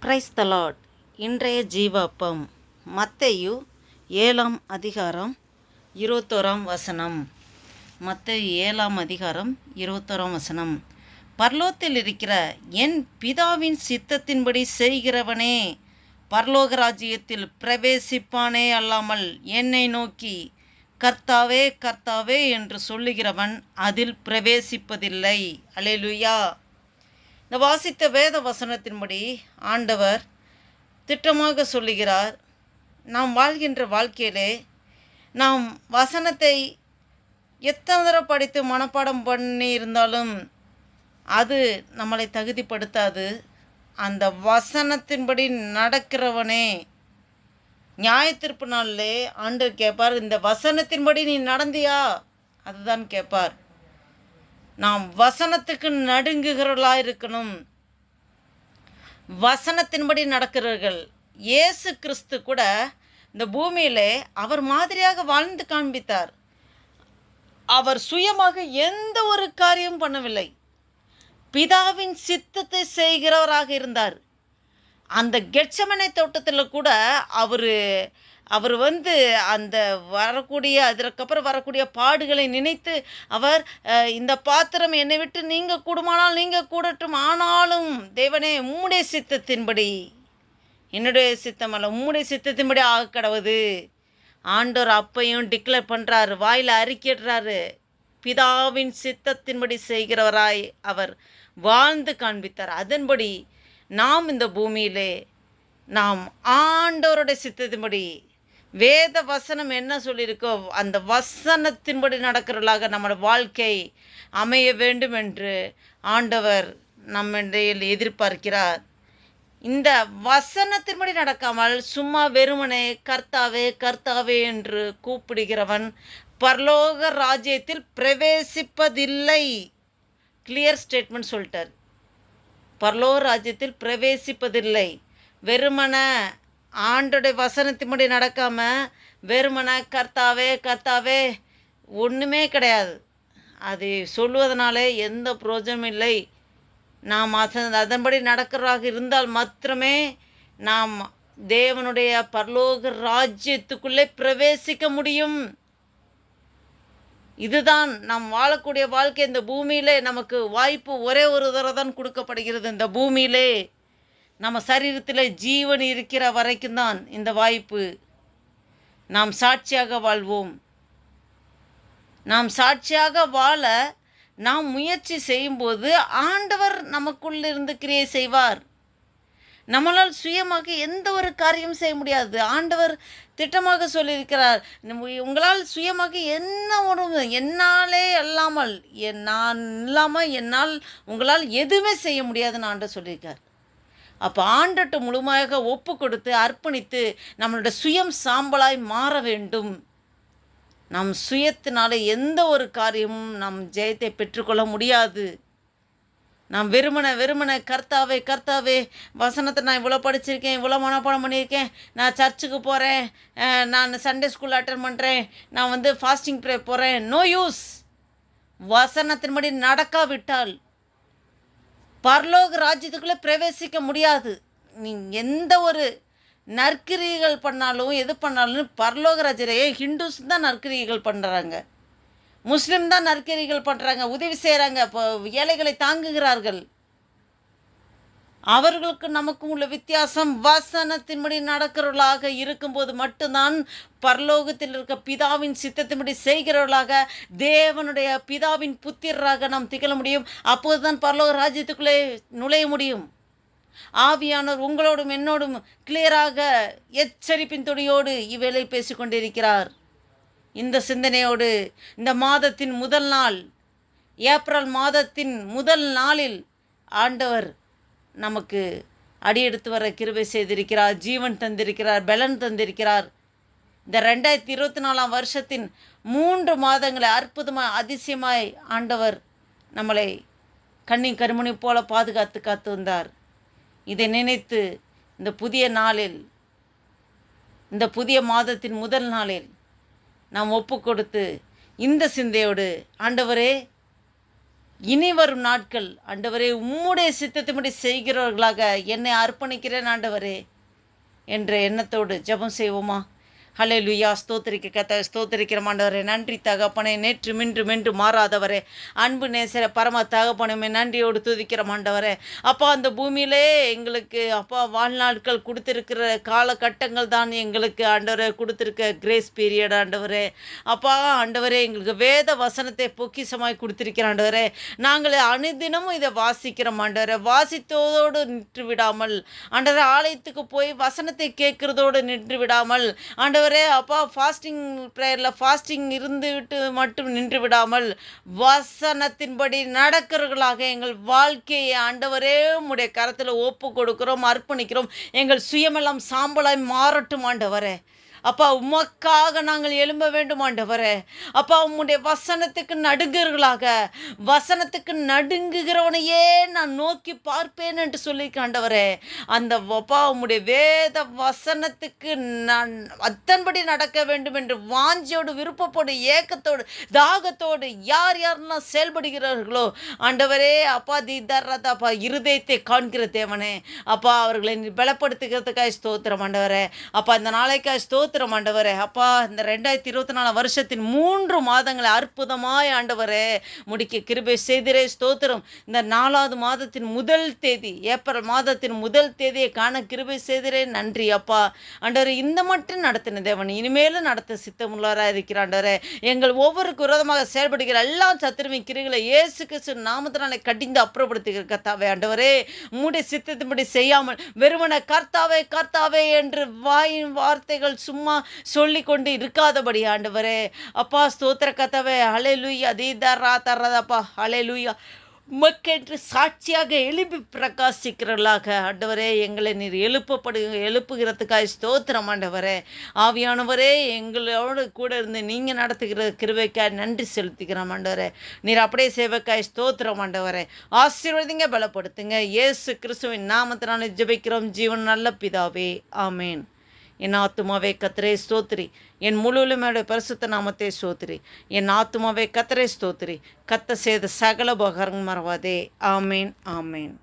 Praise the Lord. இன்றைய ஜீவாப்பம் மத்தேயு 7ஆம் அதிகாரம் 21ஆம் வசனம். மத்தேயு 7ஆம் அதிகாரம் 21ஆம் வசனம். பரலோகத்தில் இருக்கிற என் பிதாவின் சித்தத்தின்படி செய்கிறவனே பரலோக ராஜ்யத்தில் பிரவேசிப்பானே அல்லாமல் என்னை நோக்கி கர்த்தாவே கர்த்தாவே என்று சொல்லுகிறவன் அதில் பிரவேசிப்பதில்லை. அல்லேலூயா. இந்த வாசித்த வேத வசனத்தின்படி ஆண்டவர் திட்டமாக சொல்லுகிறார், நாம் வாழ்கின்ற வாழ்க்கையிலே நாம் வசனத்தை எத்தனை தடவை படித்து மனப்பாடம் பண்ணி இருந்தாலும் அது நம்மளை தகுதிப்படுத்தாது. அந்த வசனத்தின்படி நடக்கிறவனே நியாயத்தீர்ப்பு நாளிலே ஆண்டவர் கேட்பார், இந்த வசனத்தின்படி நீ நடந்தியா? அதுதான் கேட்பார். நாம் வசனத்துக்கு நடுங்குகிறவர்களாக இருக்கணும். வசனத்தின்படி நடக்கிறவர்கள். இயேசு கிறிஸ்து கூட இந்த பூமியிலே அவர் மாதிரியாக வாழ்ந்து காண்பித்தார். அவர் சுயமாக எந்த ஒரு காரியம் பண்ணவில்லை. பிதாவின் சித்தத்தை செய்கிறவராக இருந்தார். அந்த கெட்சமனை தோட்டத்தில் கூட அவர் அந்த அதற்கப்புறம் வரக்கூடிய பாடுகளை நினைத்து அவர் இந்த பாத்திரம் என்னை விட்டு நீங்கள் கூடுமானால் நீங்கள் கூடட்டும், ஆனாலும் தேவனே உம்முடைய சித்தத்தின்படி, என்னுடைய சித்தம் அல்ல உம்முடைய சித்தத்தின்படி ஆக கடவுது. ஆண்டவர் அப்பையும் டிக்ளேர் பண்ணுறாரு, வாயில் அறிக்கிடுறாரு. பிதாவின் சித்தத்தின்படி செய்கிறவராய் அவர் வாழ்ந்து காண்பித்தார். அதன்படி நாம் இந்த பூமியிலே நாம் ஆண்டவருடைய சித்தத்தின்படி வேத வசனம் என்ன சொல்லியிருக்கோ அந்த வசனத்தின்படி நடக்கிறவர்களாக நம்மளோட வாழ்க்கை அமைய வேண்டும் என்று ஆண்டவர் நம்மிடையில் எதிர்பார்க்கிறார். இந்த வசனத்தின்படி நடக்காமல் சும்மா வெறுமனே கர்த்தாவே கர்த்தாவே என்று கூப்பிடுகிறவன் பரலோக ராஜ்யத்தில் பிரவேசிப்பதில்லை. கிளியர் ஸ்டேட்மெண்ட் சொல்லிட்டார். பரலோக ராஜ்யத்தில் பிரவேசிப்பதில்லை. வெறுமன ஆண்டோடைய வசனத்தின்படி நடக்காமல் வெறுமன கர்த்தாவே கர்த்தாவே ஒன்றுமே கிடையாது. அது சொல்லுவதனால எந்த பிரயோஜனமும் இல்லை. நாம் அதன்படி நடக்கிறதாக இருந்தால் மாத்திரமே நாம் தேவனுடைய பரலோக ராஜ்யத்துக்குள்ளே பிரவேசிக்க முடியும். இதுதான் நாம் வாழக்கூடிய வாழ்க்கை. இந்த பூமியிலே நமக்கு வாய்ப்பு ஒரே ஒரு தடவை தான் கொடுக்கப்படுகிறது. இந்த பூமியிலே நம்ம சரீரத்தில் ஜீவன் இருக்கிற வரைக்கும் தான் இந்த வாய்ப்பு. நாம் சாட்சியாக வாழ்வோம். நாம் சாட்சியாக வாழ நாம் முயற்சி செய்யும்போது ஆண்டவர் நமக்குள்ளிருந்து கிரியை செய்வார். நம்மளால் சுயமாக எந்த ஒரு காரியம் செய்ய முடியாது. ஆண்டவர் திட்டமாக சொல்லியிருக்கிறார், உங்களால் சுயமாக என்ன ஒரு என்னாலே அல்லாமல் நான் இல்லாமல் என்னால் உங்களால் எதுவுமே செய்ய முடியாதுன்னு ஆண்டவர் சொல்லியிருக்கார். அப்போ ஆண்டட்டு முழுமையாக ஒப்பு கொடுத்து அர்ப்பணித்து நம்மளுடைய சுயம் சாம்பலாய் மாற வேண்டும். நம் சுயத்தினால எந்த ஒரு காரியமும் நம் ஜெயத்தை பெற்றுக்கொள்ள முடியாது. நாம் வெறுமனை கர்த்தாவே கர்த்தாவே வசனத்தை நான் இவ்வளோ படிச்சிருக்கேன், இவ்வளோ மனப்பாடம் பண்ணியிருக்கேன், நான் சர்ச்சுக்கு போகிறேன், நான் சண்டே ஸ்கூல் அட்டென்ட் பண்ணுறேன், நான் ஃபாஸ்டிங் ப்ரே போகிறேன். No use. வசனத்தின்படி நடக்காவிட்டால் பரலோக ராஜ்யத்துக்குள்ளே பிரவேசிக்க முடியாது. நீங்கள் எந்த ஒரு நற்கிரிகள் பண்ணாலும் எது பண்ணாலும் பரலோக ராஜ்யரே ஹிந்துஸ் தான் நற்கிரிகள் பண்ணுறாங்க, முஸ்லீம் தான் நற்கிரிகள் பண்ணுறாங்க, உதவி செய்கிறாங்க, இப்போ ஏழைகளை தாங்குகிறார்கள். அவர்களுக்கு நமக்கும் உள்ள வித்தியாசம் வசனத்தின்படி நடக்கிறவர்களாக இருக்கும்போது மட்டும்தான் பரலோகத்தில் இருக்க பிதாவின் சித்தத்தின்படி செய்கிறவர்களாக தேவனுடைய பிதாவின் புத்திரராக நாம் திகழ முடியும். அப்போது தான் பரலோக ராஜ்யத்துக்குள்ளே நுழைய முடியும். ஆவியானவர் உங்களோடும் என்னோடும் கிளியராக எச்சரிப்பின் துணியோடு இவ்வேளை பேசிக்கொண்டிருக்கிறார். இந்த சிந்தனையோடு இந்த மாதத்தின் முதல் நாள், ஏப்ரல் மாதத்தின் முதல் நாளில் ஆண்டவர் நமக்கு அடியெடுத்து வர கிருபை செய்திருக்கிறார், ஜீவன் தந்திருக்கிறார், பலன் தந்திருக்கிறார். இந்த 2024ஆம் வருஷத்தின் 3 மாதங்களை அற்புதமாய் அதிசயமாய் ஆண்டவர் நம்மளை கண்ணி கருமணி போல பாதுகாத்து காத்து வந்தார். இதை நினைத்து இந்த புதிய நாளில், இந்த புதிய மாதத்தின் முதல் நாளில் நாம் ஒப்பு கொடுத்து இந்த சிந்தையோடு, ஆண்டவரே இனி வரும் நாட்கள் ஆண்டவரே உம்முடைய சித்தத்தின்படி செய்கிறவர்களாக என்னை அர்ப்பணிக்கிறேன் ஆண்டவரே என்ற எண்ணத்தோடு ஜெபம் செய்வோமா? ஹல்லேலூயா. ஸ்தோத்திரிக்கிற ஆண்டவரே, நன்றி தகப்பனே. நேற்று மின்று மென்று மாறாதவரே, அன்பு நேசர பரம தகப்பனுமே, நன்றியோடு துதிக்கிற ஆண்டவரே. அப்பா, அந்த பூமியிலே எங்களுக்கு அப்பா வாழ்நாட்கள் கொடுத்துருக்கிற காலகட்டங்கள் தான் எங்களுக்கு ஆண்டவரே கொடுத்துருக்க கிரேஸ் பீரியட் ஆண்டவரே. அப்பா ஆண்டவரே, எங்களுக்கு வேத வசனத்தை பொக்கிசமாய் கொடுத்திருக்கிற ஆண்டவரே. நாங்கள் அனுதினமும் இதை வாசிக்கிறோம் ஆண்டவரே. வாசித்ததோடு நின்று விடாமல் ஆண்டவரே, ஆலயத்துக்கு போய் வசனத்தை கேட்கிறதோடு நின்று விடாமல் ஆண்டவரே, அப்பா ஃபாஸ்டிங் ப்ரேயரில் ஃபாஸ்டிங் இருந்துவிட்டு மட்டும் நின்று விடாமல் வசனத்தின்படி நடக்கிறவர்களாக எங்கள் வாழ்க்கையை ஆண்டவரே உம்முடைய கரத்தில் ஒப்பு கொடுக்கிறோம், அர்ப்பணிக்கிறோம். எங்கள் சுயமெல்லாம் சாம்பலாய் மாறட்டும் ஆண்டவரே. அப்பா, உமக்காக நாங்கள் எழும்ப வேண்டும் ஆண்டவரே. அப்பா, உம்முடைய வசனத்துக்கு நடுங்குகிறவர்களாக, வசனத்துக்கு நடுங்குகிறவனையே நான் நோக்கி பார்ப்பேன் என்று சொல்லி ஆண்டவரே. அந்த அப்பா உம்முடைய வேத வசனத்துக்கு நான் அத்தன்படி நடக்க வேண்டும் என்று வாஞ்சியோடு, விருப்பப்போடு, ஏக்கத்தோடு, தாகத்தோடு யார் யாரெல்லாம் செயல்படுகிறார்களோ ஆண்டவரே, அப்பா தீதர்றதாப்பா இருதயத்தை காண்கிற தேவனே. அப்பா, அவர்களை பலப்படுத்துகிறதுக்காக ஸ்தோத்திரம் ஆண்டவரே. அப்பா, இந்த நாளைக்காக ஸ்தோத்திரம் ஆண்டவரே. அப்பா, இந்த 2024 வருஷத்தின் 3 மாதங்களை அற்புதமாய் ஆண்டவரே முடிக்க கிருபை செய்திரே. ஸ்தோத்திரம். இந்த 4வது மாதத்தின் முதல் தேதி, ஏப்ரல் மாதத்தின் முதல் தேதியை காண கிருபை செய்திரே. நன்றி அப்பா ஆண்டவரே. இந்த மட்டும் நடத்தின தேவன் இனிமேலும் நடத்த சித்தமுள்ளவராக இருக்கிற ஆண்டவரே. எங்கள் ஒவ்வொருக்கு விரோதமாக செயல்படுகிற எல்லா சத்துருவின் கிரிகளை இயேசு கிறிஸ்து நாமத்தினாலே கடிந்து அப்புறப்படுத்துகிற கர்த்தாவே ஆண்டவரே. உம்முடைய சித்தத்தின்படி செய்யாமல் வெறுமன கர்த்தாவே கர்த்தாவே என்று வாயின் வார்த்தைகள் சும்மா சொல்லிக்கொண்டு இருக்காதபடி ஆண்டவரே. அப்பா ஸ்தோத்திர கர்த்தாவே. ஹல்லேலூயா. தீதரா தரதப்பா. ஹல்லேலூயா. உமக்கென்று சாட்சியாக எழுப்பி பிரகாசிக்கிறவர்களாக ஆண்டவரே எங்களை நீர் எழுப்புகிறதுக்காக ஸ்தோத்திரம் ஆண்டவரே. ஆவியானவரே, எங்களோடு கூட இருந்து நீங்கள் நடத்துகிற கிருபைக்காய் நன்றி செலுத்திக்கிறோம் ஆண்டவரே. நீர் அப்படியே சேவைக்காய் ஸ்தோத்திரம் ஆண்டவரே. ஆசீர்வதிங்க, பலப்படுத்துங்க. இயேசு கிறிஸ்துவின் நாமத்தினாலே ஜெபிக்கிறோம் ஜீவன் நல்ல பிதாவே. ஆமேன். என் ஆத்துமாவே கர்த்தரை ஸ்தோத்திரி, என் முழுவலுமையுடைய பரிசுத்த நாமத்தை ஸ்தோத்திரி. என் ஆத்துமாவே கர்த்தரை ஸ்தோத்திரி, கர்த்தர் செய்த சகல உபகாரங்கள் மறவாதே. ஆமேன், ஆமேன்.